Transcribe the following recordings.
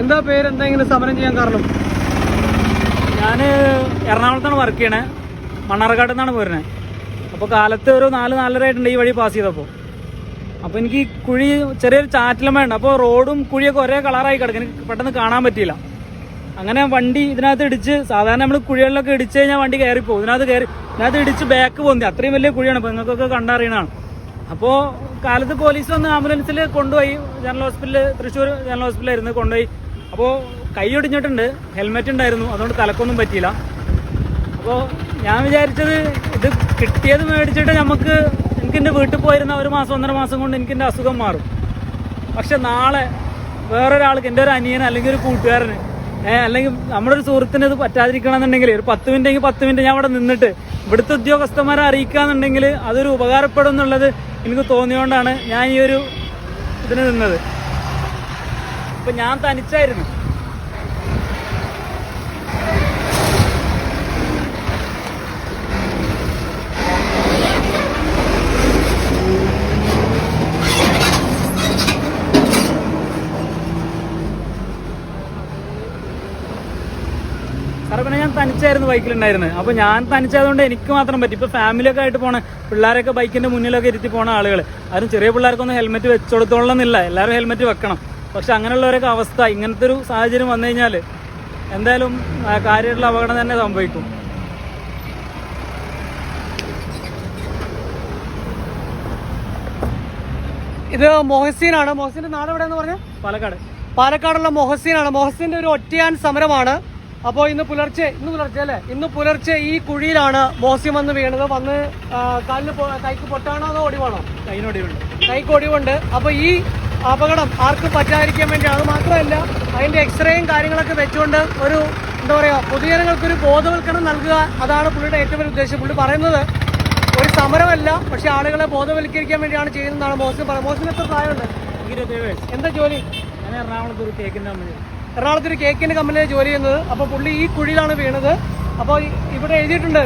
എന്താ പേര്, എന്താ ഇങ്ങനെ സമരം ചെയ്യാൻ കാരണം? ഞാൻ എറണാകുളത്താണ് വർക്ക് ചെയ്യണേ, മണ്ണാർക്കാട് നിന്നാണ് പോരുന്നത്. അപ്പോൾ കാലത്ത് ഒരു 4-4:30 ആയിട്ടുണ്ട് ഈ വഴി പാസ് ചെയ്തപ്പോൾ. അപ്പോൾ എനിക്ക് കുഴി ചെറിയൊരു ചാറ്റിലും വേണ്ട, അപ്പോൾ റോഡും കുഴിയൊക്കെ ഒരേ കളറായി കിടക്കും, എനിക്ക് പെട്ടെന്ന് കാണാൻ പറ്റിയില്ല. അങ്ങനെ വണ്ടി ഇതിനകത്ത് ഇടിച്ച്, സാധാരണ നമ്മൾ കുഴികളിലൊക്കെ ഇടിച്ച് കഴിഞ്ഞാൽ വണ്ടി കയറിപ്പോകും, ഇതിനകത്ത് ഇടിച്ച് ബാക്ക് പോകുന്നത്. അത്രയും വലിയ കുഴിയാണ്, ഇപ്പോൾ നിങ്ങൾക്കൊക്കെ കണ്ടറിയണതാണ്. അപ്പോൾ കാലത്ത് പോലീസ് വന്ന് ആംബുലൻസിൽ കൊണ്ടുപോയി, ജനറൽ ഹോസ്പിറ്റലിൽ, തൃശ്ശൂർ ജനറൽ ഹോസ്പിറ്റലായിരുന്നു കൊണ്ടുപോയി. അപ്പോൾ കൈ ഒടിഞ്ഞിട്ടുണ്ട്, ഹെൽമെറ്റ് ഉണ്ടായിരുന്നു, അതുകൊണ്ട് തലക്കൊന്നും പറ്റിയില്ല. അപ്പോൾ ഞാൻ വിചാരിച്ചത് ഇത് കിട്ടിയത് മേടിച്ചിട്ട് എനിക്ക് എൻ്റെ വീട്ടിൽ പോയിരുന്ന 1 മാസം 1.5 മാസം കൊണ്ട് എനിക്ക് എൻ്റെ അസുഖം മാറും. പക്ഷെ നാളെ വേറൊരാൾക്ക്, എൻ്റെ ഒരു അനിയൻ അല്ലെങ്കിൽ ഒരു കൂട്ടുകാരന് അല്ലെങ്കിൽ നമ്മുടെ ഒരു സുഹൃത്തിന് ഇത് പറ്റാതിരിക്കണമെന്നുണ്ടെങ്കിൽ ഒരു 10 മിനിറ്റ് 10 മിനിറ്റ് ഞാൻ അവിടെ നിന്നിട്ട് ഇവിടുത്തെ ഉദ്യോഗസ്ഥന്മാരെ അറിയിക്കാന്നുണ്ടെങ്കിൽ അതൊരു ഉപകാരപ്പെടും എന്നുള്ളത് എനിക്ക് തോന്നിയോണ്ടാണ് ഞാൻ ഈ ഒരു ഇതിന് നിന്നത്. ഇപ്പൊ ഞാൻ തനിച്ചായിരുന്നു. പിന്നെ ഞാൻ തനിച്ചായിരുന്നു ബൈക്കിലുണ്ടായിരുന്നത്. അപ്പോൾ ഞാൻ തനിച്ചായതുകൊണ്ട് എനിക്ക് മാത്രം പറ്റി. ഇപ്പോൾ ഫാമിലിയൊക്കെ ആയിട്ട് പോണ പിള്ളേരൊക്കെ ബൈക്കിന്റെ മുന്നിലൊക്കെ ഇരുത്തി പോണ ആളുകൾ, ആരും ചെറിയ പിള്ളേർക്കൊന്നും ഹെൽമെറ്റ് വെച്ചുകൊടുത്തോളന്നില്ല, എല്ലാവരും ഹെൽമെറ്റ് വെക്കണം. പക്ഷെ അങ്ങനെയുള്ളവരൊക്കെ അവസ്ഥ, ഇങ്ങനത്തെ ഒരു സാഹചര്യം വന്നു കഴിഞ്ഞാൽ എന്തായാലും കാര്യമായിട്ടുള്ള അപകടം തന്നെ സംഭവിക്കും. ഇത് മൊഹസീനാണ്. മൊഹസീന്റെ നാട് എവിടെയെന്ന് പറഞ്ഞാൽ പാലക്കാടുള്ള മൊഹസീനാണ്. മൊഹസീന്റെ ഒരു ഒറ്റയാൻ സമരമാണ്. അപ്പോൾ ഇന്ന് പുലർച്ചെ ഈ കുഴിയിലാണ് മോഹസിൻ വന്ന് വീണത്. വന്ന് കൈക്ക് പൊട്ടാണോ അതോ ഒടിവാണോ? കൈക്ക് ഒടിവുണ്ട്. അപ്പോൾ ഈ അപകടം ആർക്കും പറ്റാതിരിക്കാൻ വേണ്ടിയാണ്. അത് മാത്രമല്ല, അതിന്റെ എക്സ്റേയും കാര്യങ്ങളൊക്കെ വെച്ചുകൊണ്ട് ഒരു പൊതുജനങ്ങൾക്കൊരു ബോധവൽക്കരണം നൽകുക, അതാണ് പുള്ളിയുടെ ഏറ്റവും വലിയ ഉദ്ദേശം. പുള്ളി പറയുന്നത് ഒരു സമരമല്ല, പക്ഷെ ആളുകളെ ബോധവൽക്കരിക്കാൻ വേണ്ടിയാണ് ചെയ്യുന്നതാണ് മോഹസിൻ പറയുന്നത്. മോഹസിന് എത്ര പ്രായമുണ്ട്? 27 വയസ്സ്. എന്താ ജോലി? ഞാൻ എറണാകുളത്ത് ഒരു കേക്കിന്റെ കമ്പനിയിൽ ജോലി ചെയ്യുന്നത്. അപ്പോൾ പുള്ളി ഈ കുഴിയിലാണ് വീണത്. അപ്പോൾ ഇവിടെ എഴുതിയിട്ടുണ്ട്,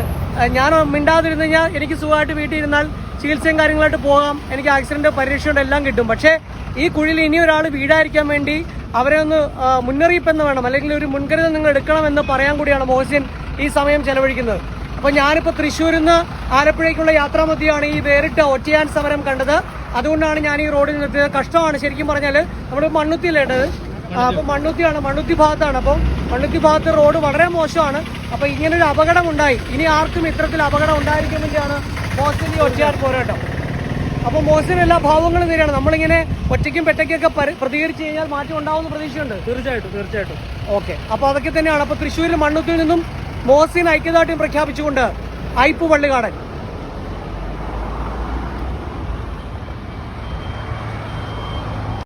ഞാൻ മിണ്ടാതിരുന്നു കഴിഞ്ഞാൽ എനിക്ക് സുഖമായിട്ട് വീട്ടിൽ ഇരുന്നാൽ ചികിത്സയും കാര്യങ്ങളായിട്ട് പോകാം, എനിക്ക് ആക്സിഡന്റ് പരിരക്ഷയുണ്ട്, എല്ലാം കിട്ടും. പക്ഷേ ഈ കുഴിയിൽ ഇനി ഒരാൾ വീഴാതിരിക്കാൻ വേണ്ടി അവരെ ഒന്ന് മുന്നറിയിപ്പെന്ന് വേണം, അല്ലെങ്കിൽ ഒരു മുൻകരുതൽ നിങ്ങൾ എടുക്കണമെന്ന് പറയാൻ കൂടിയാണ് മോഹസിൻ ഈ സമയം ചെലവഴിക്കുന്നത്. അപ്പോൾ ഞാനിപ്പോൾ തൃശ്ശൂരിൽ നിന്ന് ആലപ്പുഴയ്ക്കുള്ള യാത്രാമധ്യയാണ് ഈ വേറിട്ട ഒറ്റയാൻ സമരം കണ്ടത്. അതുകൊണ്ടാണ് ഞാൻ ഈ റോഡിൽ നിർത്തിയത്. കഷ്ടമാണ് ശരിക്കും പറഞ്ഞാൽ. നമ്മുടെ മണ്ണുത്തിയിലേട്ടത്, അപ്പൊ മണ്ണുത്തി ഭാഗത്താണ്. അപ്പോൾ മണ്ണുത്തി ഭാഗത്ത് റോഡ് വളരെ മോശമാണ്. അപ്പൊ ഇങ്ങനൊരു അപകടം ഉണ്ടായി, ഇനി ആർക്കും ഇത്തരത്തിൽ അപകടം ഉണ്ടായിരിക്കാൻ വേണ്ടിയാണ് മോഹസിൻ ഈ ഒറ്റയാൻ പോരാട്ടം. അപ്പൊ മോഹസിൻ എല്ലാ ഭാവങ്ങളും നേരെയാണ്. നമ്മളിങ്ങനെ ഒറ്റയ്ക്കും പെറ്റയ്ക്കൊക്കെ പ്രതികരിച്ചു കഴിഞ്ഞാൽ മാറ്റം ഉണ്ടാവുന്ന പ്രതീക്ഷയുണ്ട്. തീർച്ചയായിട്ടും. ഓക്കെ, അപ്പൊ അതൊക്കെ തന്നെയാണ്. അപ്പൊ തൃശ്ശൂരിൽ മണ്ണുത്തിയിൽ നിന്നും മോഹസിൻ ഐക്യദാർഢ്യം പ്രഖ്യാപിച്ചുകൊണ്ട് ഐപ്പ് പള്ളികാടൻ.